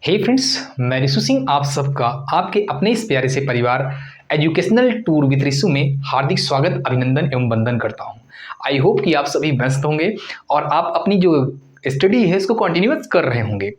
हे friends, मैं रिशु सिंह आप सबका आपके अपने इस प्यारे से परिवार एजुकेशनल टूर विद रिशु में हार्दिक स्वागत, अभिनंदन एवं वंदन करता हूं। आई होप कि आप सभी व्यस्त होंगे और आप अपनी जो स्टडी है इसको कंटिन्यूअस कर रहे होंगे।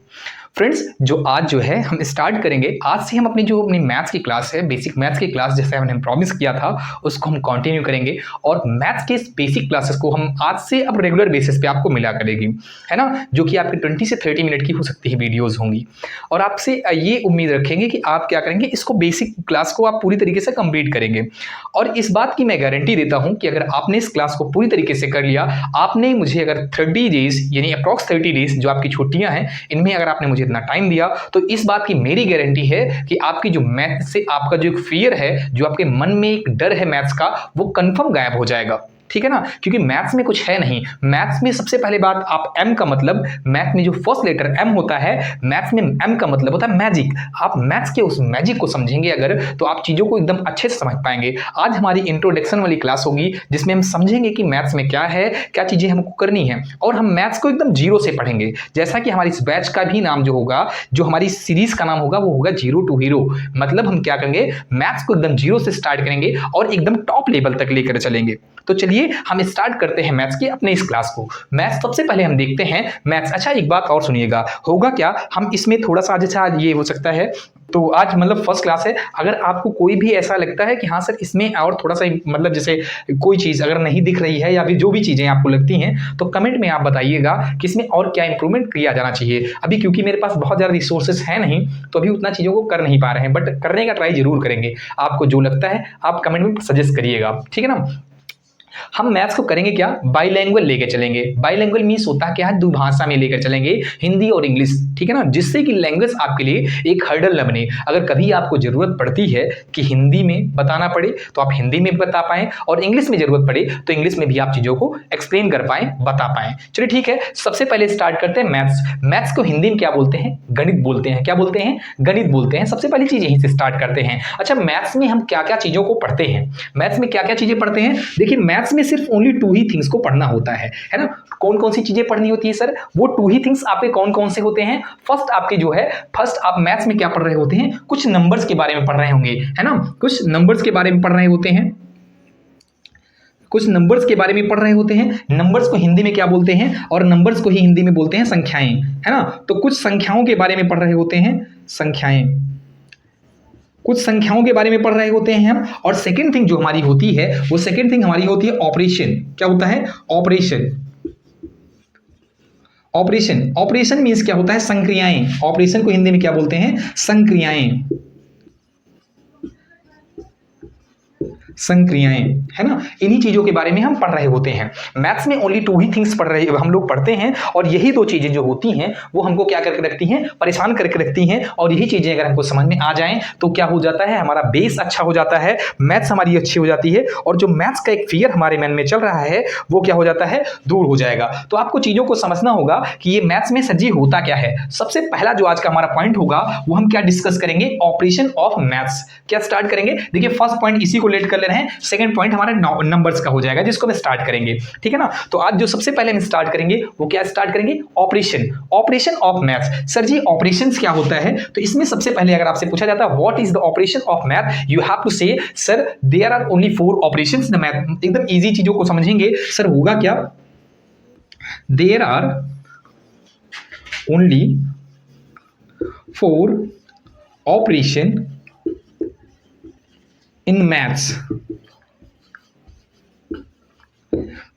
फ्रेंड्स, जो आज जो है हम स्टार्ट करेंगे, आज से हम अपनी मैथ्स की क्लास है, बेसिक मैथ्स की क्लास जैसे हमने प्रॉमिस किया था उसको हम कंटिन्यू करेंगे और मैथ्स के बेसिक क्लासेस को हम आज से अब रेगुलर बेसिस पे आपको मिला करेगी, है ना, जो कि आपकी 20 से 30 मिनट की हो सकती है वीडियोस होंगी। और आपसे ये उम्मीद रखेंगे कि आप क्या करेंगे, इसको बेसिक क्लास को आप पूरी तरीके से कंप्लीट करेंगे। और इस बात की मैं गारंटी देता हूं कि अगर आपने इस क्लास को पूरी तरीके से कर लिया, आपने मुझे अगर 30 डेज यानी अप्रॉक्स 30 डेज जो आपकी छुट्टियां हैं, इनमें अगर आपने मुझे इतना टाइम दिया तो इस बात की मेरी गारंटी है कि आपकी जो मैथ से आपका जो एक फियर है, जो आपके मन में एक डर है मैथ्स का, वो कंफर्म गायब हो जाएगा। ठीक है ना, क्योंकि मैथ्स में कुछ है नहीं। मैथ्स में सबसे पहले बात, आप एम का मतलब, मैथ में जो फर्स्ट लेटर एम होता है, मैथ्स में एम का मतलब होता है मैजिक। आप मैथ्स के उस मैजिक को समझेंगे अगर, तो आप चीजों को एकदम अच्छे से समझ पाएंगे। आज हमारी इंट्रोडक्शन वाली क्लास होगी जिसमें हम समझेंगे कि मैथ्स में क्या है, क्या चीजें हमको करनी है, और हम मैथ्स को एकदम जीरो से पढ़ेंगे। जैसा कि हमारी इस बैच का भी नाम जो होगा, जो हमारी सीरीज का नाम होगा, वो होगा जीरो टू हीरो। मतलब हम क्या करेंगे, मैथ्स को एकदम जीरो से स्टार्ट करेंगे और एकदम टॉप लेवल तक लेकर चलेंगे। तो चलिए हम स्टार्ट करते हैं मैथ्स की अपने इस क्लास को। मैथ्स सबसे पहले हम देखते हैं मैथ्स। अच्छा, एक बात और सुनिएगा, होगा क्या, हम इसमें थोड़ा सा जैसा ये हो सकता है, तो आज मतलब फर्स्ट क्लास है, अगर आपको कोई भी ऐसा लगता है कि हाँ सर इसमें और थोड़ा सा मतलब जैसे कोई चीज़ अगर नहीं दिख रही है या फिर जो भी चीज़ें आपको लगती हैं, तो कमेंट में आप बताइएगा कि इसमें और क्या इंप्रूवमेंट किया जाना चाहिए। अभी क्योंकि मेरे पास बहुत ज़्यादा रिसोर्सेज है नहीं, तो अभी उतना चीज़ों को कर नहीं पा रहे हैं, बट करने का ट्राई जरूर करेंगे। आपको जो लगता है आप कमेंट में सजेस्ट करिएगा, ठीक है ना। हम मैथ्स को करेंगे क्या, बाइलैंग्वेज लेकर चलेंगे। बाइलैंग्वेज मींस होता है क्या है, दुभाषा में लेकर चलेंगे, हिंदी और इंग्लिश, ठीक है ना, जिससे कि लैंग्वेज आपके लिए एक हर्डल न बने। अगर कभी आपको जरूरत पड़ती है कि हिंदी में बताना पड़े तो आप हिंदी में बता पाएं, और इंग्लिश में जरूरत पड़े तो इंग्लिश में भी आप चीजों को एक्सप्लेन कर पाएं, बता पाएं। चलिए ठीक है, सबसे पहले स्टार्ट करते हैं मैथ्स। मैथ्स को हिंदी में क्या बोलते हैं, गणित बोलते हैं। क्या बोलते हैं, गणित बोलते हैं। सबसे पहली चीज यहीं से स्टार्ट करते हैं। अच्छा, मैथ्स में हम क्या क्या चीजों को पढ़ते हैं, मैथ्स में क्या क्या चीजें पढ़ते हैं। देखिए, मैथ्स में सिर्फ ओनली टू ही थिंग्स को पढ़ना होता है ना। कौन कौन सी चीजें पढ़नी होती है सर, वो टू ही थिंग्स आपके कौन कौन से होते हैं। फर्स्ट आपके जो है, फर्स्ट आप मैथ्स में क्या पढ़ रहे होते हैं, कुछ नंबर्स के बारे में पढ़ रहे होंगे, है ना, कुछ नंबर्स के बारे में पढ़ रहे होते हैं, कुछ नंबर्स के बारे में पढ़ रहे होते हैं। नंबर्स को हिंदी में क्या बोलते हैं, और नंबर्स को ही हिंदी में बोलते हैं संख्याएं, है ना। तो कुछ संख्याओं के बारे में पढ़ रहे होते हैं, संख्याएं, कुछ संख्याओं के बारे में पढ़ रहे होते हैं हम। और सेकंड थिंग जो हमारी होती है, वो सेकंड थिंग हमारी होती है ऑपरेशन। क्या होता है, ऑपरेशन। ऑपरेशन, ऑपरेशन मींस क्या होता है, संक्रियाएं। ऑपरेशन को हिंदी में क्या बोलते हैं, संक्रियाएं, संक्रियाएं, है ना। इन्हीं चीजों के बारे में हम पढ़ रहे होते हैं। मैथ्स में ओनली टू ही थिंग्स पढ़ रहे हम लोग पढ़ते हैं, और यही दो चीजें जो होती हैं वो हमको क्या करके रखती हैं, परेशान करके रखती हैं। और यही चीजें अगर हमको समझ में आ जाएं तो क्या हो जाता है, हमारा बेस अच्छा हो जाता है, मैथ्स हमारी अच्छी हो जाती है, और जो मैथ्स का एक फियर हमारे मन में चल रहा है वो क्या हो जाता है, दूर हो जाएगा। तो आपको चीजों को समझना होगा कि ये मैथ्स में सर जी होता क्या है। सबसे पहला जो आज का हमारा पॉइंट होगा वो हम क्या डिस्कस करेंगे, ऑपरेशन ऑफ मैथ्स। क्या स्टार्ट करेंगे, देखिए फर्स्ट पॉइंट इसी को लेट कर ले रहे हैं, सेकंड पॉइंट हमारा नंबर्स का हो जाएगा जिसको हम स्टार्ट करेंगे, ठीक है ना। तो आज जो सबसे पहले हम स्टार्ट करेंगे वो क्या स्टार्ट करेंगे, operation, operation of maths. Sir ji operations क्या होता है, तो इसमें सबसे पहले अगर आपसे पूछा जाता है what is the operation of math, you have to say sir there are only 4 operations in math. एकदम इजी चीजों को समझेंगे, सर होगा क्या, there are only 4 operation in maths.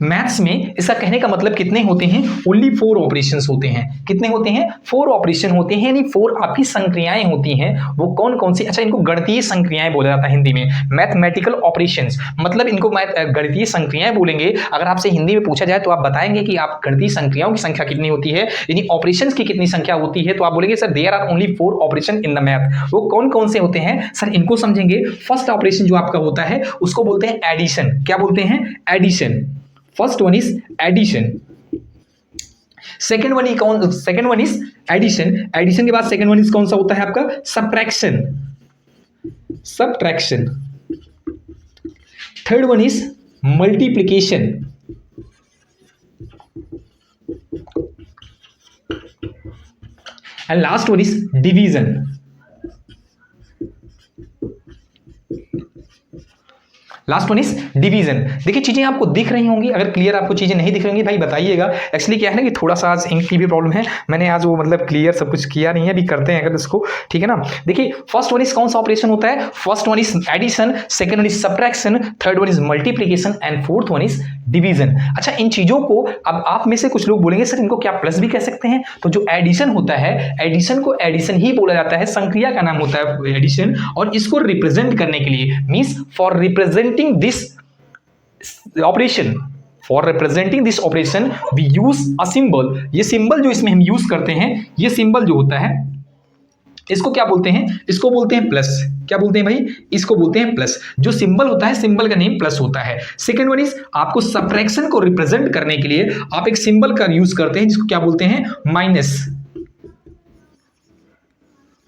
Maths में इसका कहने का मतलब कितने होते हैं, ओनली 4 ऑपरेशंस होते हैं। कितने होते हैं, 4 ऑपरेशन होते हैं, यानी 4 आपकी संक्रियाएं होती हैं। वो कौन कौन सी, अच्छा इनको गणितीय संक्रियाएं बोला जाता है हिंदी में, मैथमेटिकल ऑपरेशंस, मतलब इनको गणितीय संक्रियाएं बोलेंगे। अगर आपसे हिंदी में पूछा जाए तो आप बताएंगे कि आप गणितीय संक्रियाओं की संख्या कितनी होती है, यानी ऑपरेशंस की कितनी संख्या होती है, तो आप बोलेंगे sir there are only 4 operation in the math. वो कौन कौन से होते हैं सर, इनको समझेंगे। फर्स्ट ऑपरेशन जो आपका होता है उसको बोलते हैं एडिशन। क्या बोलते हैं, addition. First one is addition, second one is addition. Addition के बाद सेकेंड वन इज कौन सा होता है आपका, subtraction, subtraction. Third one is multiplication, and last one is division. Last one is division. देखिए चीजें आपको दिख रही होंगी, अगर क्लियर आपको चीजें नहीं दिख रही होंगी भाई बताइएगा। एक्चुअली क्या है ना कि थोड़ा सा आज इंक की भी प्रॉब्लम है, मैंने आज वो मतलब क्लियर सब कुछ किया नहीं है, अभी करते हैं अगर इसको, ठीक है ना। देखिए फर्स्ट वन इज कौन सा ऑपरेशन होता है, first one is addition, second one is subtraction, third one is multiplication and fourth one is division. अच्छा इन चीजों को अब आप में से कुछ लोग बोलेंगे सर इनको क्या प्लस भी कह सकते हैं, तो जो एडिशन होता है एडिशन को एडिशन ही बोला जाता है, संक्रिया का नाम होता है एडिशन, और इसको रिप्रेजेंट करने के लिए means for representing this operation, for representing this operation we use a symbol. ये सिंबल जो इसमें हम यूज करते हैं, ये सिंबल जो होता है इसको क्या बोलते हैं, इसको बोलते हैं प्लस। क्या बोलते हैं भाई, इसको बोलते हैं प्लस। जो सिंबल होता है सिंबल का नेम प्लस होता है। सेकंड वन इज आपको सब्ट्रैक्शन को रिप्रेजेंट करने के लिए आप एक सिंबल का यूज करते हैं जिसको क्या बोलते हैं, माइनस,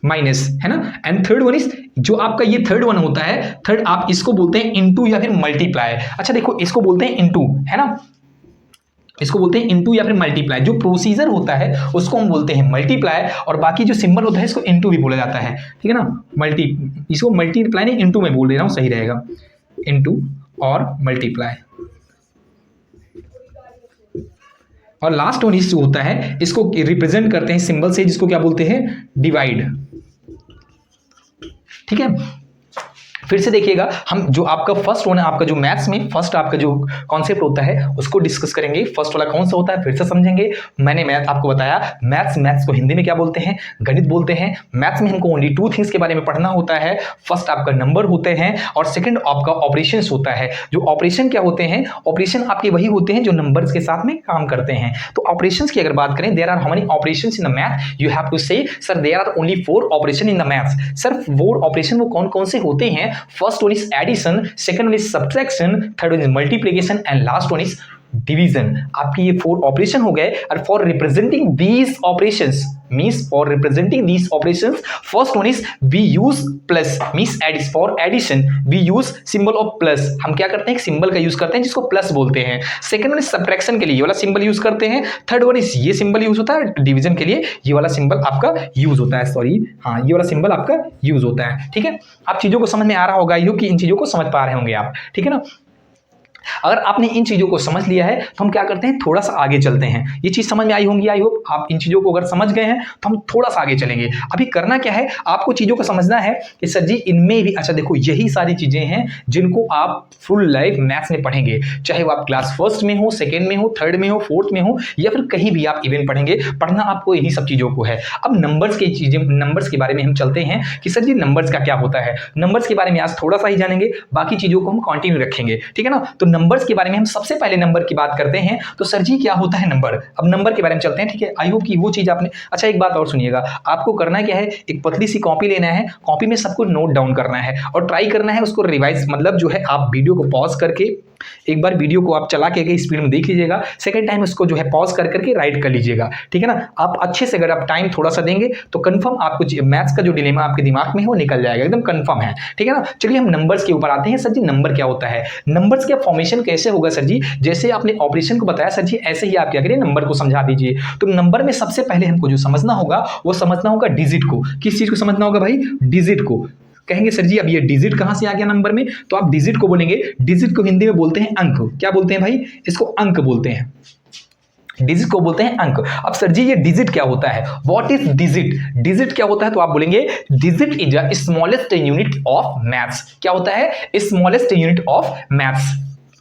माइनस है ना। एंड थर्ड वन इज जो आपका ये थर्ड वन होता है, थर्ड आप इसको बोलते हैं इनटू या फिर मल्टीप्लाई। अच्छा देखो इसको बोलते हैं इनटू, है ना, इसको बोलते हैं इनटू या फिर मल्टीप्लाई। जो प्रोसीजर होता है उसको हम बोलते हैं मल्टीप्लाई, और बाकी जो सिंबल होता है इसको इनटू भी बोला जाता है, ठीक है ना। इसको मल्टीप्लाई नहीं इनटू में बोल दे रहा हूं, सही रहेगा, इनटू और मल्टीप्लाई। और लास्ट वन इज जो होता है इसको रिप्रेजेंट करते हैं सिंबल से, जिसको क्या बोलते हैं, डिवाइड, ठीक है। फिर से देखिएगा, हम जो आपका फर्स्ट वन है, आपका जो मैथ्स में फर्स्ट आपका जो कॉन्सेप्ट होता है उसको डिस्कस करेंगे। फर्स्ट वाला कौन सा होता है फिर से समझेंगे। मैंने मैथ आपको बताया, मैथ्स को हिंदी में क्या बोलते हैं, गणित बोलते हैं। मैथ्स में हमको ओनली टू थिंग्स के बारे में पढ़ना होता है, फर्स्ट आपका नंबर होते हैं और सेकंड आपका ऑपरेशन होता है। जो ऑपरेशन क्या होते हैं, ऑपरेशन आपके वही होते हैं जो नंबर्स के साथ में काम करते हैं। तो ऑपरेशन की अगर बात करें, there are how many operations in the math, you have to say sir there are only 4 operation in the maths. Sir 4 operation वो कौन कौन से होते हैं, first one is addition, second one is subtraction, third one is multiplication and last one is division. आपकी ये 4 operation हो गए। और for representing these operations means for representing these operations first one is we use plus means for addition we use symbol of plus. हम क्या करते हैं, एक सिंबल का यूज करते हैं जिसको प्लस बोलते हैं। सेकंड वन इज सब्ट्रैक्शन के लिए ये वाला सिंबल यूज करते हैं। थर्ड वन इज ये सिंबल यूज होता है। डिवीजन के लिए ये वाला सिंबल आपका यूज होता है, सॉरी हाँ ये वाला सिंबल आपका यूज होता है, ठीक है। आप चीजों को समझ में आ रहा होगा कि इन चीजों को समझ पा रहे होंगे आप, ठीक है ना। अगर आपने इन चीजों को समझ लिया है तो हम क्या करते हैं, थोड़ा सा आगे चलते हैं। ये चीज समझ में आई होंगी, आई होप आप इन चीजों को अगर समझ गए हैं तो हम थोड़ा सा आगे चलेंगे। अभी करना क्या है, आपको चीजों को समझना है कि सर जी इनमें भी, अच्छा देखो यही सारी चीजें हैं जिनको आप फुल लाइफ मैथ्स में पढ़ेंगे, चाहे वो आप क्लास फर्स्ट में हो, सेकेंड में हो, थर्ड में हो, फोर्थ में हो, या फिर कहीं भी आप इवेंट पढ़ेंगे, पढ़ना आपको यही सब चीजों को है। अब नंबर्स की चीजें, नंबर्स के बारे में हम चलते हैं कि सर जी नंबर्स का क्या होता है। नंबर्स के बारे में आज थोड़ा सा ही जानेंगे, बाकी चीजों को हम कंटिन्यू रखेंगे, ठीक है ना। तो नंबर्स के बारे में हम सबसे पहले नंबर की बात करते हैं। तो सर जी क्या होता है नंबर, अब नंबर के बारे में चलते हैं, ठीक है। आई होप कि वो चीज आपने, अच्छा एक बात और सुनिएगा, आपको करना क्या है, एक पतली सी कॉपी लेना है, कॉपी में सब कुछ नोट डाउन करना है और ट्राई करना है उसको रिवाइज, मतलब जो है आप वीडियो को पॉज करके एक बार वीडियो को आप चला के स्पीड में देख लीजिएगा, सेकंड टाइम उसको जो है पॉज कर करके राइट कर लीजिएगा, ठीक है ना। आप अच्छे से अगर आप टाइम थोड़ा सा देंगे तो कंफर्म आपको मैथ्स का जो डिलेमा आपके दिमाग में है वो निकल जाएगा, एकदम कंफर्म है, ठीक है ना। चलिए हम नंबर्स के ऊपर आते हैं। सर जी नंबर क्या होता है, नंबर्स का फॉर्मेशन कैसे होगा सर जी, जैसे आपने ऑपरेशन को बताया सर जी ऐसे ही आप क्या करिए नंबर को समझा दीजिए। तो नंबर में सबसे पहले हमको जो समझना होगा वो समझना होगा डिजिट को। किस चीज को समझना होगा भाई, डिजिट को। कहेंगे सर जी अब ये डिजिट कहां से आ गया नंबर में, तो आप डिजिट को बोलेंगे, डिजिट को हिंदी में बोलते हैं अंक। क्या बोलते हैं भाई, इसको अंक बोलते हैं, डिजिट को बोलते हैं अंक। अब सर जी ये डिजिट क्या होता है, व्हाट इज डिजिट, डिजिट क्या होता है, तो आप बोलेंगे digit is a smallest unit of maths. क्या होता है, स्मॉलेस्ट यूनिट ऑफ मैथ्स।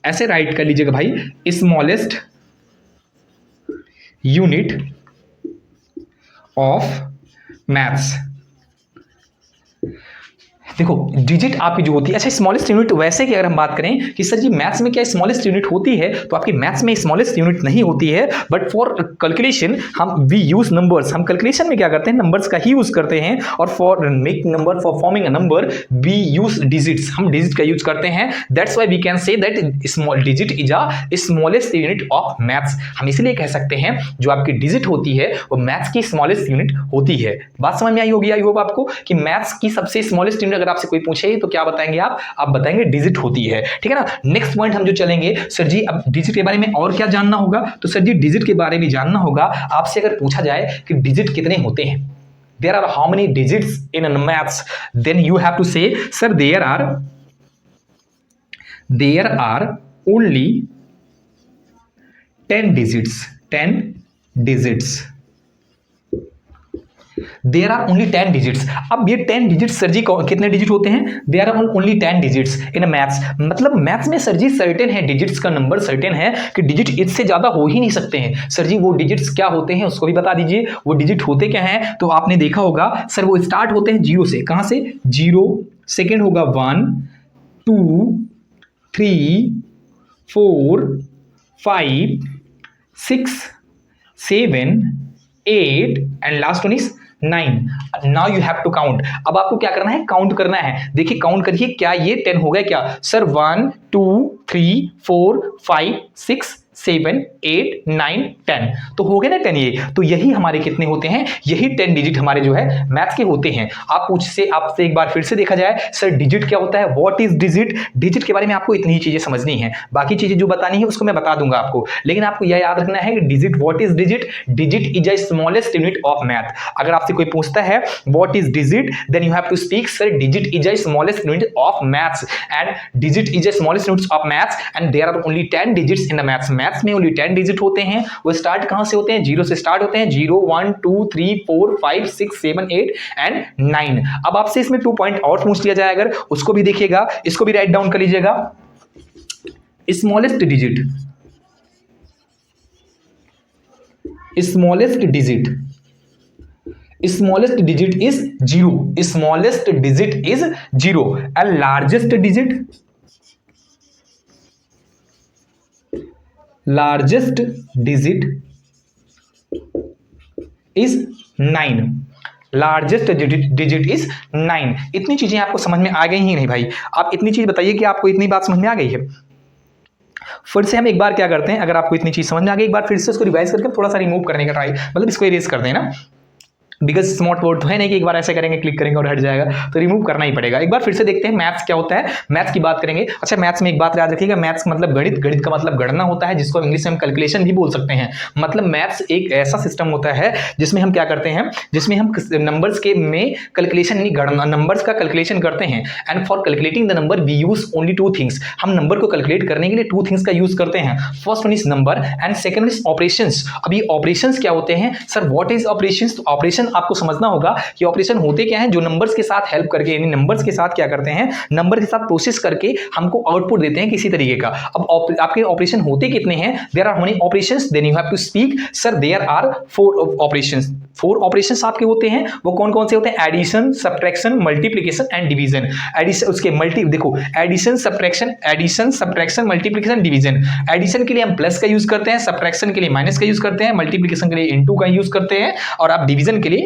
ऐसे राइट कर लीजिएगा भाई, स्मॉलेस्ट यूनिट ऑफ मैथ्स। देखो डिजिट आपकी जो होती है, अच्छा स्मॉलेस्ट यूनिट वैसे कि अगर हम बात करें कि सर जी मैथ्स में क्या स्मॉलेस्ट यूनिट होती है, तो आपकी मैथ्स में स्मॉलेस्ट यूनिट नहीं होती है, बट फॉर कैलकुलेशन हम वी यूज नंबर्स। हम कैलकुलेशन में क्या करते हैं, नंबर्स का ही यूज करते हैं, और for making number, for forming a number we use digits, हम डिजिट का यूज करते हैं। That's why we can say that small digit is a smallest unit of maths. हम इसलिए कह सकते हैं जो आपकी डिजिट होती है वो मैथ्स की स्मॉलेस्ट यूनिट होती है। बात समझ में आई होगी आई होप आपको कि मैथ्स की सबसे स्मॉलेस्ट यूनिट अगर आपसे कोई पूछे तो क्या बताएंगे आप बताएंगे डिजिट होती है, ठीक है ना। नेक्स्ट पॉइंट हम जो चलेंगे, सर जी अब डिजिट के बारे में और क्या जानना होगा, तो सर जी डिजिट के बारे में जानना होगा। आपसे अगर पूछा जाए कि डिजिट कितने होते हैं, there are how many digits in maths, then you have to say, sir, there are only 10 digits. 10 digits. There are only 10 digits. अब ये 10 डिजिट्स सर जी कितने डिजिट होते हैं? There are only 10 digits in maths. मतलब maths में sir ji certain है, digits का number certain है कि डिजिट इससे ज्यादा हो ही नहीं सकते हैं। सर जी वो डिजिट्स क्या होते हैं उसको भी बता दीजिए, वो डिजिट होते क्या हैं? तो आपने देखा होगा सर वो स्टार्ट होते हैं जीरो से। कहां से? जीरो, सेकेंड होगा 1 2 3 4 5 6 7 8 and last one is 9। Now you have to count. अब आपको क्या करना है? काउंट करना है। देखिए काउंट करिए, क्या ये 10 हो गया क्या? सर 1 2 3 4 5 6 7 8 9 10 तो हो गए ना 10। ये तो यही हमारे कितने होते हैं? यही 10 डिजिट हमारे जो है मैथ्स के होते हैं। आपसे एक बार फिर से देखा जाए, सर डिजिट क्या होता है? What is digit? डिजिट के बारे में आपको इतनी ही चीजें समझनी है, बाकी चीजें जो बतानी है उसको मैं बता दूंगा आपको, लेकिन आपको यह याद रखना है कि digit, what is digit? Digit is a smallest unit of math. अगर आपसे कोई पूछता है what is digit, then you have to speak, sir digit is a smallest unit of maths and digit is a smallest unit of maths and there are only 10 digits in the maths. Maths में only 10 digit होते हैं। वो start कहां से होते हैं? Zero से start होते हैं। 0 1 2 3 4 5 6 7 8 एंड 9। अब आपसे इसमें 2 पॉइंट और पूछ लिया जाए, अगर उसको भी देखिएगा, इसको भी राइट डाउन कर लीजिएगा। Smallest digit, smallest digit, smallest digit is zero, smallest digit is zero and largest digit, largest digit is 9। Largest digit is 9। इतनी चीजें आपको समझ में आ गई ही नहीं भाई? आप इतनी चीज बताइए कि आपको इतनी बात समझ में आ गई है। फिर से हम एक बार क्या करते हैं, अगर आपको इतनी चीज समझ में आ गई, एक बार फिर से उसको रिवाइज करके थोड़ा सा रिमूव करने का ट्राई, मतलब इसको इरेज कर देना, बिकॉज स्मार्ट बोर्ड तो है नहीं कि एक बार ऐसे करेंगे क्लिक करेंगे और हट जाएगा, तो रिमूव करना ही पड़ेगा। एक बार फिर से देखते हैं मैथ्स क्या होता है, मैथ्स की बात करेंगे। अच्छा मैथ्स में एक बात याद रखिएगा, मैथ्स मतलब गणित, गणित का मतलब गणना होता है, जिसको इंग्लिश में हम कैलकुलेशन भी बोल सकते हैं। मतलब मैथ्स एक ऐसा सिस्टम होता है जिसमें हम क्या करते हैं, जिसमें हम नंबर्स के में कैलकुलेशन यानी गणना, नंबर्स का कैलकुलेशन करते हैं। And for calculating the number we use only 2 things. हम नंबर को कैलकुलेट करने के लिए 2 थिंग्स का यूज करते हैं। First one is number and second is operations. अब ये ऑपरेशंस क्या होते हैं? Sir what is operations? तो ऑपरेशन आपको समझना होगा कि ऑपरेशन होते क्या हैं, जो नंबर्स के साथ हेल्प करके, यानी नंबर्स के साथ क्या करते हैं, नंबर के साथ प्रोसेस करके हमको आउटपुट देते हैं किसी तरीके का। अब आपके ऑपरेशन होते कितने हैं? There are many operations, then you have to speak, sir there are 4 operations. 4 operations आपके होते हैं। वो कौन कौन से होते हैं? Addition, subtraction, multiplication and division. Addition उसके मल्टी देखो, addition subtraction multiplication division. Addition के लिए हम प्लस का यूज करते हैं, सब्ट्रैक्शन के लिए माइनस का यूज करते हैं, मल्टीप्लिकेशन के लिए इनटू का यूज करते हैं, और आप डिवीजन के लिए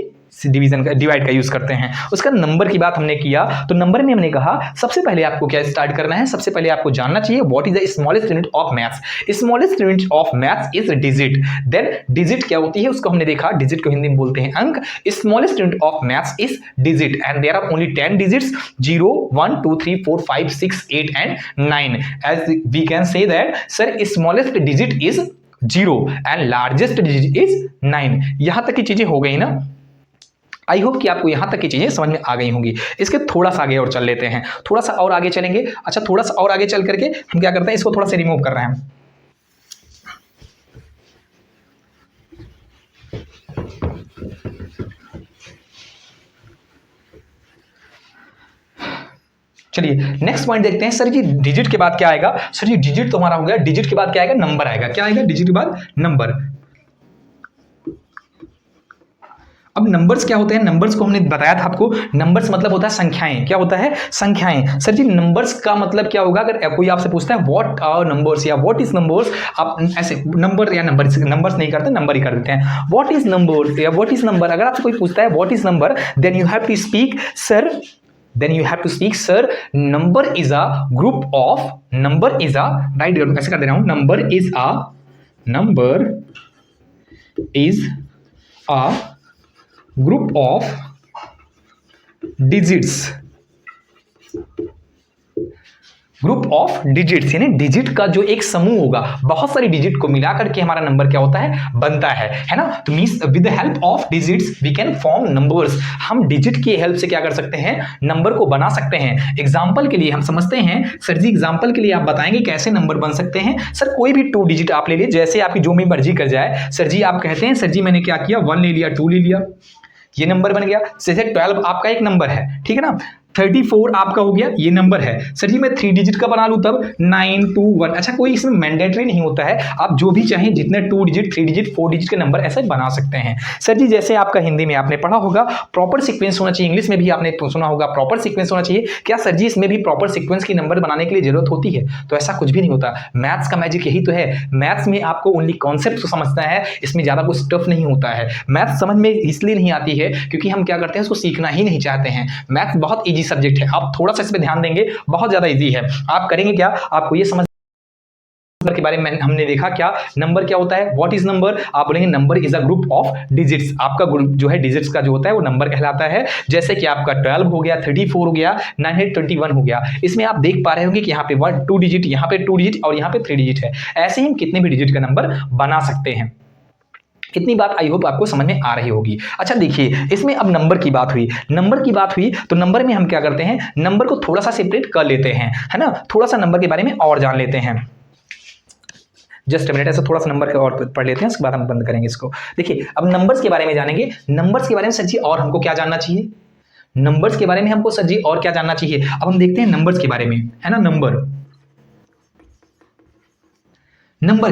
डिवीजन का, डिवाइड का यूज करते हैं। उसका नंबर की बात हमने किया, तो नंबर में हमने कहा सबसे पहले आपको क्या स्टार्ट करना है, सबसे पहले आपको जानना चाहिए what is the smallest unit of maths. Smallest unit of maths is digit. Then digit क्या होती है उसको हमने देखा, डिजिट को हिंदी में बोलते हैं अंक। Smallest unit of maths is digit and there are only 10 digits, 0 1 2 3 4 5 6 8 and 9। As we can say that sir smallest digit is 0 and largest digit is 9। यहां तक की चीजें हो गई ना? आई होप कि आपको यहां तक की चीजें समझ में आ गई होंगी। इसके थोड़ा सा आगे और चल लेते हैं, थोड़ा सा और आगे चलेंगे। अच्छा थोड़ा सा और आगे चल करके हम क्या करते हैं, इसको थोड़ा सा रिमूव कर रहे हैं। चलिए नेक्स्ट पॉइंट देखते हैं। सर जी डिजिट के बाद क्या आएगा? सर जी डिजिट तो हमारा हो गया, डिजिट के बाद क्या आएगा? नंबर आएगा। क्या आएगा डिजिट के बाद? नंबर। अब नंबर्स क्या होते हैं? नंबर्स को हमने बताया था आपको, नंबर्स मतलब होता है संख्याएं। क्या होता है? संख्याएं। सर जी नंबर्स का मतलब क्या होगा? अगर कोई आपसे पूछता है व्हाट आर नंबर्स या व्हाट इज नंबर्स, आप ऐसे नंबर या नंबर्स नहीं करते, नंबर ही कर देते हैं। व्हाट इज नंबर्स या व्हाट इज नंबर। अगर आपसे कोई पूछता है what is number, then you have to speak sir, number is a group of, number is a, right ऐसे कर दे रहा हूं, number is a group of digits group of digits, यानी डिजिट का जो एक समूह होगा, बहुत सारी डिजिट को मिला करके हमारा नंबर क्या होता है, बनता है ना। तो means with the help of digits we can form numbers, हम डिजिट की हेल्प से क्या कर सकते हैं, नंबर को बना सकते हैं। एग्जांपल के लिए हम समझते हैं, सर जी एग्जांपल के लिए आप बताएंगे कैसे नंबर बन सकते हैं। सर कोई भी 2 डिजिट आप ले लीजिए, जैसे आपकी जो भी मर्जी कर जाए। सर जी आप कहते हैं, सर जी मैंने क्या किया, 1 ले लिया, 2 ले लिया, ये नंबर बन गया। जैसे 12 आपका एक नंबर है, ठीक है ना, 34 आपका हो गया, ये नंबर है। सर जी मैं 3 डिजिट का बना लूं तब 9 2 1। अच्छा कोई इसमें मैंडेटरी नहीं होता है, आप जो भी चाहें जितने 2 डिजिट 3 डिजिट 4 डिजिट के नंबर ऐसे बना सकते हैं। सर जी जैसे आपका हिंदी में आपने पढ़ा होगा प्रॉपर सीक्वेंस होना चाहिए, इंग्लिश में भी आपने सुना होगा प्रॉपर सीक्वेंस होना चाहिए। क्या सर जी इसमें भी प्रॉपर सीक्वेंस की नंबर बनाने के लिए जरूरत होती है? तो ऐसा कुछ भी नहीं होता। मैथ्स का मैजिक यही तो है, मैथ्स में आपको ओनली कॉन्सेप्ट को समझना है, इसमें ज्यादा कुछ टफ नहीं होता है। मैथ्स समझ में इसलिए नहीं आती है क्योंकि हम क्या करते हैं, उसको सीखना ही नहीं चाहते हैं। मैथ्स बहुत ईजी सब्जेक्ट है, आप थोड़ा सा इस पे ध्यान देंगे बहुत ज्यादा इजी है। आप करेंगे क्या, आपको ये समझ नंबर के बारे में हमने देखा क्या, नंबर क्या होता है, व्हाट इज नंबर। आप बोलेंगे number is a group of digits, आपका ग्रुप जो है डिजिट्स का जो होता है वो नंबर कहलाता है। जैसे कि आपका 12 हो गया, 34 हो गया, 921 हो गया। इसमें आप देख पा रहे होंगे कि यहाँ पे 1 2 डिजिट, यहाँ पे 2 डिजिट और यहाँ पे 3 डिजिट है। ऐसे ही हम कितने भी डिजिट का नंबर बना सकते हैं। इतनी बात आई होप आपको समझ में आ रही होगी। अच्छा देखिए इसमें अब नंबर की बात हुई, नंबर की बात हुई तो नंबर में हम क्या करते हैं, नंबर को थोड़ा सा सेपरेट कर लेते हैं, है ना, थोड़ा सा नंबर के बारे में और जान लेते हैं। जस्ट मिनट, ऐसा थोड़ा सा नंबर और पढ़ लेते हैं, उसके बाद हम बंद करेंगे इसको। देखिए अब नंबर्स के बारे में जानेंगे, नंबर्स के बारे में सर जी और हमको क्या जानना चाहिए, नंबर्स के बारे में हमको सर जी और क्या जानना चाहिए। अब हम देखते हैं नंबर्स के बारे में, है ना, नंबर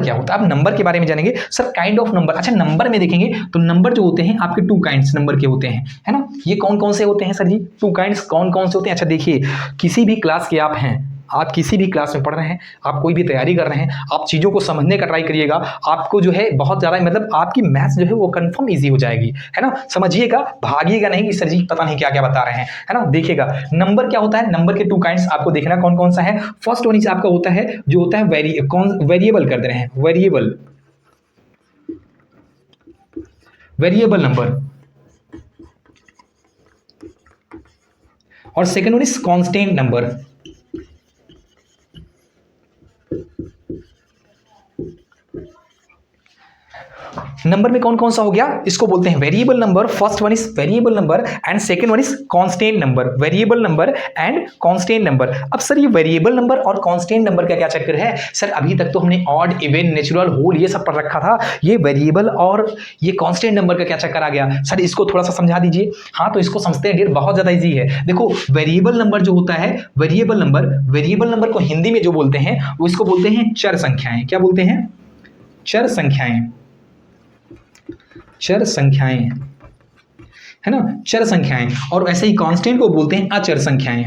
क्या होता है। अब नंबर के बारे में जानेंगे, सर काइंड ऑफ नंबर। अच्छा नंबर में देखेंगे तो नंबर जो होते हैं आपके 2 काइंड्स नंबर के होते हैं, है ना। ये कौन कौन से होते हैं सर जी, 2 काइंड्स कौन कौन से होते हैं। अच्छा देखिए किसी भी क्लास के आप हैं, आप किसी भी क्लास में पढ़ रहे हैं, आप कोई भी तैयारी कर रहे हैं, आप चीज़ों को समझने का ट्राई करिएगा, आपको जो है बहुत ज़्यादा मतलब आपकी मैथ्स जो है वो कंफर्म इजी हो जाएगी, है ना। समझिएगा, भागिएगा नहीं कि सर जी पता नहीं क्या क्या बता रहे हैं, है ना। देखिएगा नंबर क्या होता है, नंबर के 2 काइंड्स आपको देखना कौन कौन सा है। फर्स्ट वन आपका होता है जो होता है वेरिएबल कर दे रहे हैं, वेरिएबल नंबर, और second one is constant number. Number में कौन कौन सा हो गया, इसको बोलते हैं variable number. First one is variable number and second one is constant number, variable number and constant number. अब सर ये वेरिएबल नंबर और कांस्टेंट नंबर का क्या चक्कर है। सर अभी तक तो हमने ऑड इवन नेचुरल होल ये सब पढ़ रखा था, ये वेरिएबल और ये कांस्टेंट नंबर का क्या चक्कर आ गया। सर इसको थोड़ा सा समझा दीजिए। हाँ तो इसको समझते हैं डियर, बहुत ज्यादा इजी है। देखो वेरिएबल नंबर जो होता है, वेरिएबल नंबर को हिंदी में जो बोलते हैं वो इसको बोलते हैं चर संख्याएं। क्या बोलते हैं, चर संख्याएं, चर संख्याएं, है ना, चर संख्याएं। और ऐसे ही कांस्टेंट को बोलते हैं अचर संख्याएं,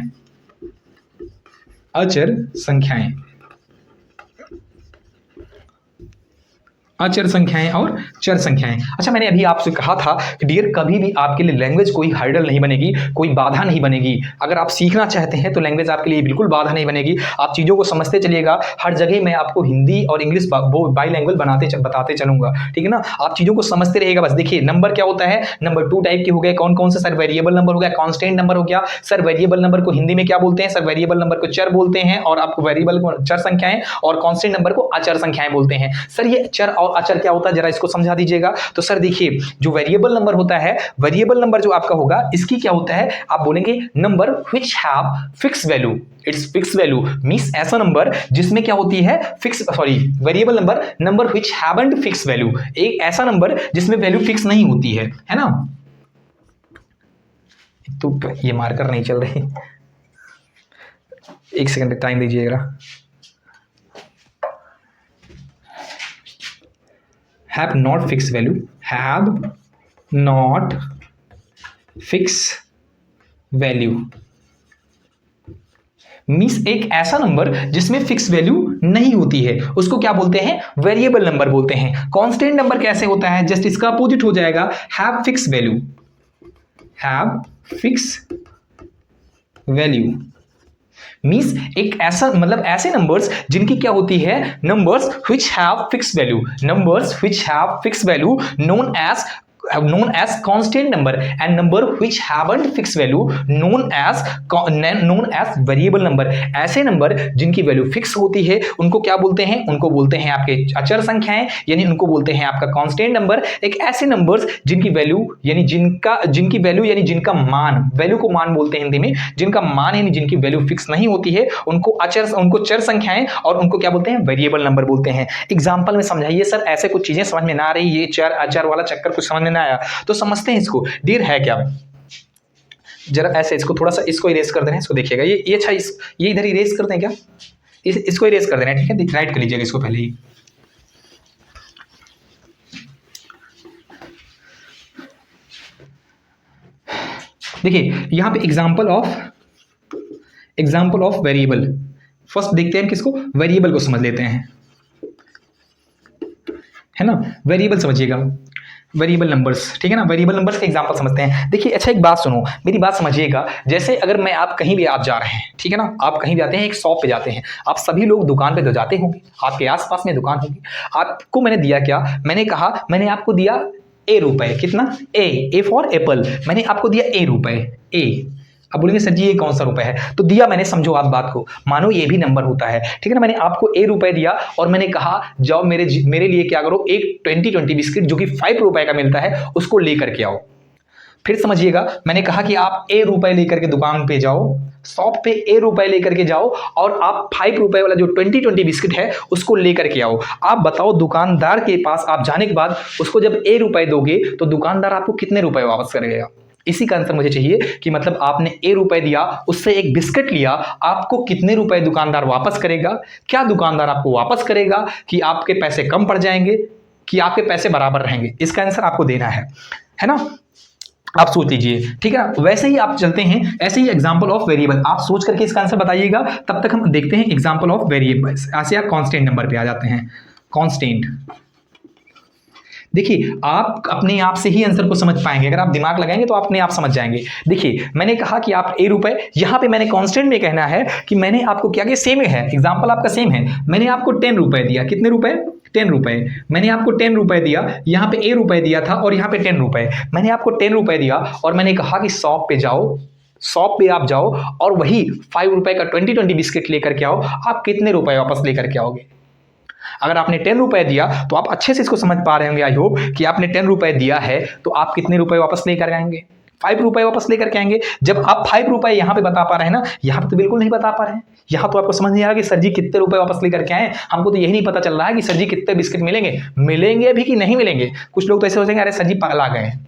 अचर संख्याएं, अचर संख्याएं और चर संख्याएं। अच्छा मैंने अभी आपसे कहा था कि डियर कभी भी आपके लिए लैंग्वेज कोई हर्डल नहीं बनेगी, कोई बाधा नहीं बनेगी। अगर आप सीखना चाहते हैं तो लैंग्वेज आपके लिए बिल्कुल बाधा नहीं बनेगी, आप चीज़ों को समझते चलिएगा। हर जगह मैं आपको हिंदी और इंग्लिश बाई लैंग्वेज बताते चलूंगा, ठीक है ना। आप चीज़ों को समझते रहिएगा बस। देखिए नंबर क्या होता है, नंबर 2 टाइप के हो गए, कौन कौन से सर, वेरिएबल नंबर हो गया, कांस्टेंट नंबर हो गया। सर वेरिएबल नंबर को हिंदी में क्या बोलते हैं, सर वेरिएबल नंबर को चर बोलते हैं, और आपको वेरिएबल को चर संख्याएं और कांस्टेंट नंबर को अचर संख्याएं बोलते हैं। सर ये चर और अचर क्या होता है जरा इसको समझा दीजिएगा। तो सर देखिए जो वेरिएबल नंबर होता है, वेरिएबल नंबर जो आपका होगा इसकी क्या होता है, आप बोलेंगे number which have fix value, it's fix value means ऐसा नंबर जिसमें क्या होती है fix, sorry variable number which haven't fix value, एक ऐसा नंबर जिसमें वैल्यू फिक्स नहीं होती है ना। तो ये मार्कर नहीं चल रही, एक सेकंड टाइम दीजिएगा। have not fixed value, have not fixed value means एक ऐसा नंबर जिसमें फिक्स वैल्यू नहीं होती है उसको क्या बोलते हैं, वेरिएबल नंबर बोलते हैं। कांस्टेंट नंबर कैसे होता है, जस्ट इसका अपोजिट हो जाएगा, have fix value, have fix value means एक ऐसा मतलब ऐसे नंबर्स जिनकी क्या होती है, numbers which have fix value, numbers which have fix value known as known as constant number and number which haven't fixed value known as variable number। ऐसे number जिनकी वैल्यू फिक्स होती है उनको क्या बोलते हैं? उनको बोलते हैं आपके अचर संख्याएं, यानी उनको बोलते हैं आपका कांस्टेंट नंबर। एक ऐसे नंबर्स जिनकी वैल्यू यानी जिनकी वैल्यू यानी जिनका मान, वैल्यू को मान बोलते हैं हिंदी में, जिनका मान यानी जिनकी वैल्यू फिक्स नहीं होती है उनको चर संख्याएं और उनको क्या बोलते हैं? वेरिएबल नंबर बोलते हैं। एग्जांपल में समझाइए सर, ऐसे कुछ चीजें समझ में ना आ रही, ये चर अचर वाला चक्कर कुछ समझ में ना आया तो समझते हैं इसको। डियर है क्या, जरा ऐसे इसको थोड़ा सा इसको इरेज कर देना है, इसको देखिएगा, ये अच्छा ये इधर इरेज करते हैं क्या, इसको इरेज कर देना है, ठीक है, राइट कर लीजिएगा इसको पहले ही। देखिए यहां पे एग्जाम्पल ऑफ वेरिएबल, फर्स्ट देखते हैं किसको, वेरिएबल को समझ लेते हैं, है ना। वेरिएबल समझिएगा, वेरिएबल नंबर्स, ठीक है ना। वेरिएबल नंबर्स के एग्जांपल समझते हैं। देखिए अच्छा एक बात सुनो, मेरी बात समझिएगा। जैसे अगर मैं आप कहीं भी आप जा रहे हैं, ठीक है ना, आप कहीं जाते हैं, एक शॉप पे जाते हैं, आप सभी लोग दुकान पे तो जाते होंगे, आपके आसपास में दुकान होगी। आपको मैंने दिया क्या, मैंने कहा मैंने आपको दिया ए रुपए, कितना? ए फॉर एप्पल, मैंने आपको दिया ए रुपए, ए। अब बोलेंगे सर जी ये कौन सा रुपए है, तो दिया मैंने, समझो आप बात को, मानो ये भी नंबर होता है, ठीक है ना। मैंने आपको ए रुपए दिया और मैंने कहा जाओ मेरे लिए क्या करो, एक 20 बिस्किट जो कि 5 रुपए का मिलता है उसको लेकर के आओ। फिर समझिएगा, मैंने कहा कि आप ए रुपए लेकर के दुकान पे जाओ, शॉप पे ए रुपए लेकर के जाओ और आप 5 रुपए वाला जो 20 बिस्किट है उसको लेकर के आओ। आप बताओ दुकानदार के पास आप जाने के बाद उसको जब ए रुपए दोगे तो दुकानदार आपको कितने रुपए वापस करेगा? इसी का आंसर मुझे चाहिए कि मतलब आपने ए रुपए दिया, उससे एक बिस्किट लिया, आपको कितने रुपए दुकानदार वापस करेगा? क्या दुकानदार आपको वापस करेगा कि आपके पैसे कम पड़ जाएंगे कि आपके पैसे बराबर रहेंगे? इसका आंसर आपको देना है ना। आप सोच लीजिए, ठीक है। वैसे ही आप चलते हैं, ऐसे ही एग्जांपल ऑफ वेरिएबल, आप सोच करके इसका आंसर बताइएगा। तब तक हम देखते हैं एग्जांपल ऑफ वेरिएबल। ऐसे आप कांस्टेंट नंबर पे आ जाते हैं। कांस्टेंट, देखिए आप अपने आप से ही आंसर को समझ पाएंगे, अगर आप दिमाग लगाएंगे तो अपने आप समझ जाएंगे। देखिए मैंने कहा कि आप ए रुपए, यहां पे मैंने कांस्टेंट में कहना है कि मैंने आपको क्या किया, सेम है, एग्जांपल आपका सेम है। मैंने आपको 10 रुपए दिया, कितने रुपए? 10 रुपए। मैंने आपको 10 रुपए दिया, यहाँ पे ए रुपए दिया था और यहाँ पे 10 रुपए। मैंने आपको 10 रुपए दिया और मैंने कहा कि शॉप पे आप जाओ और वही 5 रुपए का 20 बिस्किट लेकर के आओ। आप कितने रुपए वापस लेकर के आओगे? अगर आपने 10 रुपए दिया तो आप अच्छे से इसको समझ पा रहे होंगे, आई होप, कि आपने 10 रुपए दिया है तो आप कितने रुपए वापस लेकर आएंगे? 5 रुपए वापस लेकर के आएंगे। जब आप 5 रुपए यहाँ पे बता पा रहे हैं ना, यहाँ पे तो बिल्कुल नहीं बता पा रहे हैं। यहाँ तो आपको समझ नहीं आ रहा कि सर जी कितने रुपए वापस लेकर के आए, हमको तो यही नहीं पता चल रहा है कि सर जी कितने बिस्किट मिलेंगे भी कि नहीं मिलेंगे। कुछ लोग तो ऐसे सोचेंगे अरे सर जी पागल आ गए हैं।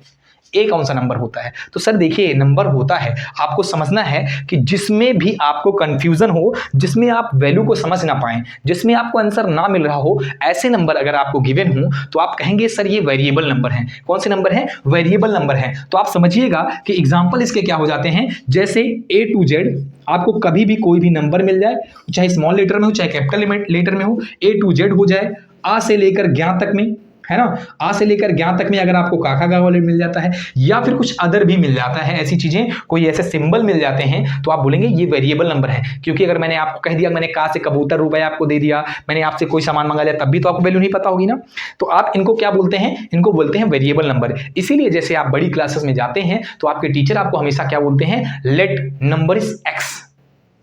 ए कौन सा नंबर होता है? तो सर देखिए नंबर होता है, आपको समझना है कि जिसमें भी आपको कंफ्यूजन हो, जिसमें आप वैल्यू को समझ ना पाएं, जिसमें आपको आंसर ना मिल रहा हो, ऐसे नंबर अगर आपको गिवन हो तो आप कहेंगे सर ये वेरिएबल नंबर हैं। कौन से नंबर हैं? वेरिएबल नंबर हैं। तो आप समझिएगा कि एग्जांपल इसके क्या हो जाते हैं, जैसे A to Z, आपको कभी भी कोई भी नंबर मिल जाए, चाहे स्मॉल लेटर में हो चाहे कैपिटल लेटर में हो, A to Z हो जाए, आ से लेकर ज्ञा तक में, है ना, आ से लेकर ज्ञा तक में अगर आपको काका का वाले मिल जाता है या फिर कुछ अदर भी मिल जाता है, ऐसी चीजें, कोई ऐसे सिंबल मिल जाते हैं, तो आप बोलेंगे ये वेरिएबल नंबर है। क्योंकि अगर मैंने आपको कह दिया, मैंने का से कबूतर रुपए आपको दे दिया, मैंने आपसे कोई सामान मंगा लिया, तब भी तो आपको वैल्यू नहीं पता होगी ना। तो आप इनको क्या बोलते हैं? इनको बोलते हैं वेरिएबल नंबर। इसीलिए जैसे आप बड़ी क्लासेस में जाते हैं तो आपके टीचर आपको हमेशा क्या बोलते हैं? Let number is x.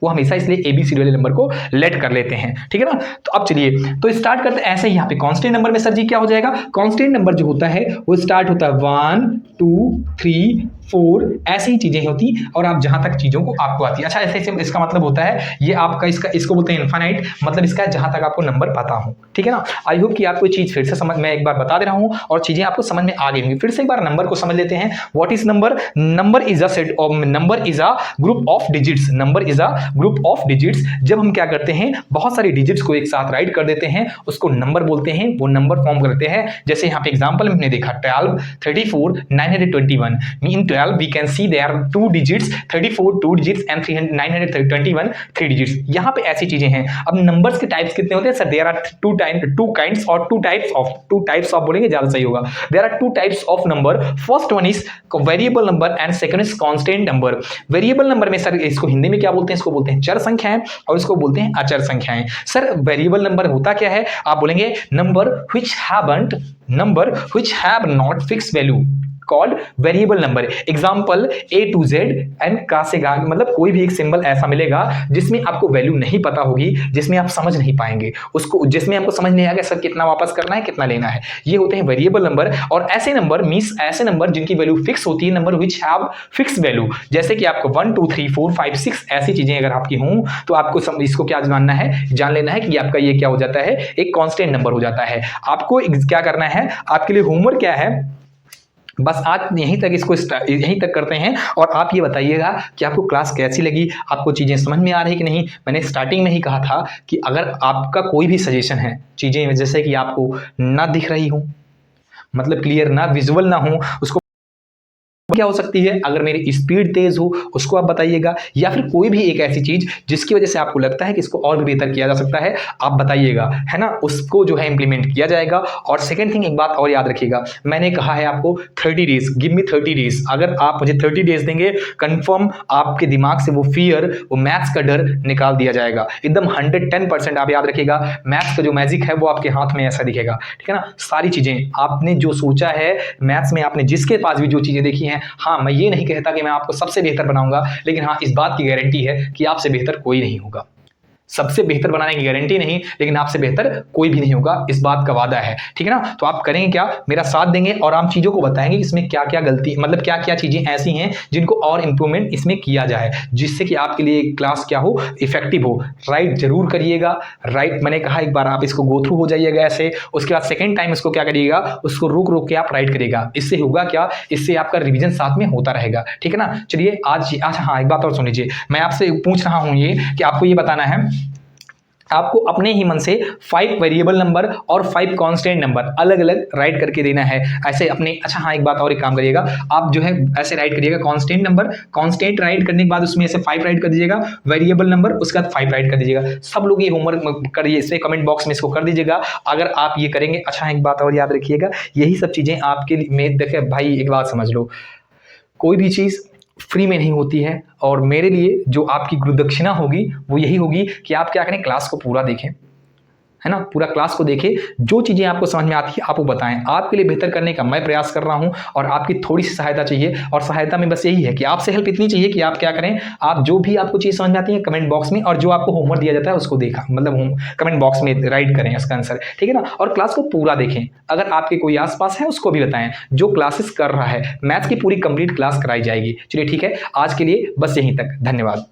वो हमेशा इसलिए ABCD वाले नंबर को लेट कर लेते हैं, ठीक है ना। तो अब चलिए तो स्टार्ट करते हैं। ऐसे ही यहाँ पे कांस्टेंट नंबर में सर जी क्या हो जाएगा? कांस्टेंट नंबर जो होता है वो स्टार्ट होता है 1 2 3 4, ऐसी ही चीजें होती और आप जहां तक चीजों को आपको आती है। अच्छा ऐसे इसका मतलब होता है ये आपका इसको बोलते हैं इनफाइनाइट, मतलब इसका जहां तक आपको नंबर पता हो, ठीक है ना। आई होप कि आपको चीज फिर से समझ, मैं एक बार बता दे रहा हूं और चीजें आपको समझ में आ गई होंगी। फिर से एक बार नंबर को समझ लेते हैं। What is number? Number is a set of, number is a group of digits. Number is a group of digits. जब हम क्या करते हैं, बहुत सारी डिजिट्स को एक साथ राइट कर देते हैं, उसको नंबर बोलते हैं, वो नंबर फॉर्म करते हैं। जैसे यहाँ पे एग्जांपल में हमने देखा 12 34 921, इन 12 12 we can see there are 2 digits 34 2 digits and 921 3 digits। यहाँ पे ऐसी चीजें हैं। अब नंबर्स के टाइप्स कितने होते हैं sir? There are two kinds और टू टाइप्स ऑफ बोलेंगे ज्यादा सही होगा। There are 2 types of number. First one is variable number and second is constant number. Variable number में सर इसको हिंदी में क्या बोलते हैं? इसको बोलते हैं चर संख्याएं और इसको बोलते हैं अचर संख्याएं। सर वेरिएबल नंबर होता क्या है? आप बोलेंगे number which have not fixed value called variable number. Example A to Z and का से गा, मतलब कोई भी एक सिंबल ऐसा मिलेगा जिसमें आपको वैल्यू नहीं पता होगी, जिसमें आप समझ नहीं पाएंगे उसको, जिसमें आपको समझ नहीं आएगा सर कितना वापस करना है, कितना लेना है। ये होते हैं वेरिएबल नंबर। और ऐसे नंबर मींस ऐसे नंबर जिनकी वैल्यू फिक्स होती है, number which have fix value. जैसे कि आपको 1 2 3 4 5 6 ऐसी चीजें अगर आपकी हों तो आपको इसको क्या जानना है, जान लेना है कि आपका ये क्या हो जाता है, एक कांस्टेंट नंबर हो जाता है। आपको क्या करना है, आपके लिए होमवर्क क्या है, बस आज यहीं तक करते हैं और आप ये बताइएगा कि आपको क्लास कैसी लगी, आपको चीज़ें समझ में आ रही कि नहीं। मैंने स्टार्टिंग में ही कहा था कि अगर आपका कोई भी सजेशन है, चीज़ें जैसे कि आपको ना दिख रही हो, मतलब क्लियर ना, विजुअल ना हो, उसको क्या हो सकती है, अगर मेरी स्पीड तेज हो उसको आप बताइएगा, या फिर कोई भी एक ऐसी चीज जिसकी वजह से आपको लगता है कि इसको और भी बेहतर किया जा सकता है, आप बताइएगा, है ना। उसको जो है इंप्लीमेंट किया जाएगा। और सेकंड थिंग, एक बात और याद रखिएगा, मैंने कहा है आपको 30 डेज, गिव मी 30 डेज। अगर आप मुझे 30 डेज देंगे, कंफर्म आपके दिमाग से वो फियर, वो मैथ्स का डर निकाल दिया जाएगा एकदम 110%। आप याद रखिएगा, मैथ्स का जो मैजिक है वो आपके हाथ में ऐसा दिखेगा, ठीक है ना। सारी चीजें आपने जो सोचा है मैथ्स में, आपने जिसके पास भी जो चीजें देखी हैं, हाँ मैं ये नहीं कहता कि मैं आपको सबसे बेहतर बनाऊंगा, लेकिन हाँ इस बात की गारंटी है कि आपसे बेहतर कोई नहीं होगा। सबसे बेहतर बनाने की गारंटी नहीं, लेकिन आपसे बेहतर कोई भी नहीं होगा, इस बात का वादा है, ठीक है ना। तो आप करेंगे क्या, मेरा साथ देंगे और आप चीजों को बताएंगे कि इसमें क्या क्या गलती, मतलब क्या क्या चीजें ऐसी हैं जिनको और इंप्रूवमेंट इसमें किया जाए, जिससे कि आपके लिए क्लास क्या हो, इफेक्टिव हो। राइट जरूर करिएगा, राइट मैंने कहा एक बार आप इसको गो थ्रू हो जाइएगा ऐसे, उसके बाद सेकेंड टाइम इसको क्या करिएगा, उसको रुक के आप राइट करिएगा। इससे होगा क्या, इससे आपका रिविजन साथ में होता रहेगा, ठीक है ना। चलिए आज, अच्छा हाँ एक बात और सुन लीजिए, मैं आपसे पूछ रहा हूँ ये कि आपको ये बताना है, आपको अपने ही मन से 5 वेरिएबल नंबर और 5 कांस्टेंट नंबर अलग अलग राइट करके देना है ऐसे अपने। अच्छा हाँ एक बात और, एक काम करिएगा, आप जो है ऐसे राइट करिएगा, कांस्टेंट नंबर, कांस्टेंट राइट करने के बाद उसमें ऐसे 5 राइट कर दीजिएगा, वेरिएबल नंबर उसके बाद 5 राइट कर दीजिएगा। सब लोग ये होमवर्क करिए, इसमें कमेंट बॉक्स में इसको कर दीजिएगा अगर आप ये करेंगे। अच्छा एक बात और याद रखिएगा, यही सब चीजें आपके लिए, देखिए भाई एक बात समझ लो, कोई भी चीज फ्री में नहीं होती है, और मेरे लिए जो आपकी गुरु दक्षिणा होगी वो यही होगी कि आप क्या करें, क्लास को पूरा देखें, है ना, पूरा क्लास को देखें, जो चीजें आपको समझ में आती है आप वो बताएं। आपके लिए बेहतर करने का मैं प्रयास कर रहा हूं और आपकी थोड़ी सी सहायता चाहिए, और सहायता में बस यही है कि आपसे हेल्प इतनी चाहिए कि आप क्या करें, आप जो भी आपको चीज समझ में आती है कमेंट बॉक्स में, और जो आपको होमवर्क दिया जाता है उसको देखा, मतलब कमेंट बॉक्स में राइट करें उसका आंसर, ठीक है ना। और क्लास को पूरा देखें, अगर आपके कोई आसपास है उसको भी बताएं, जो क्लासेस कर रहा है मैथ्स की पूरी कंप्लीट क्लास कराई जाएगी। चलिए ठीक है, आज के लिए बस यहीं तक, धन्यवाद।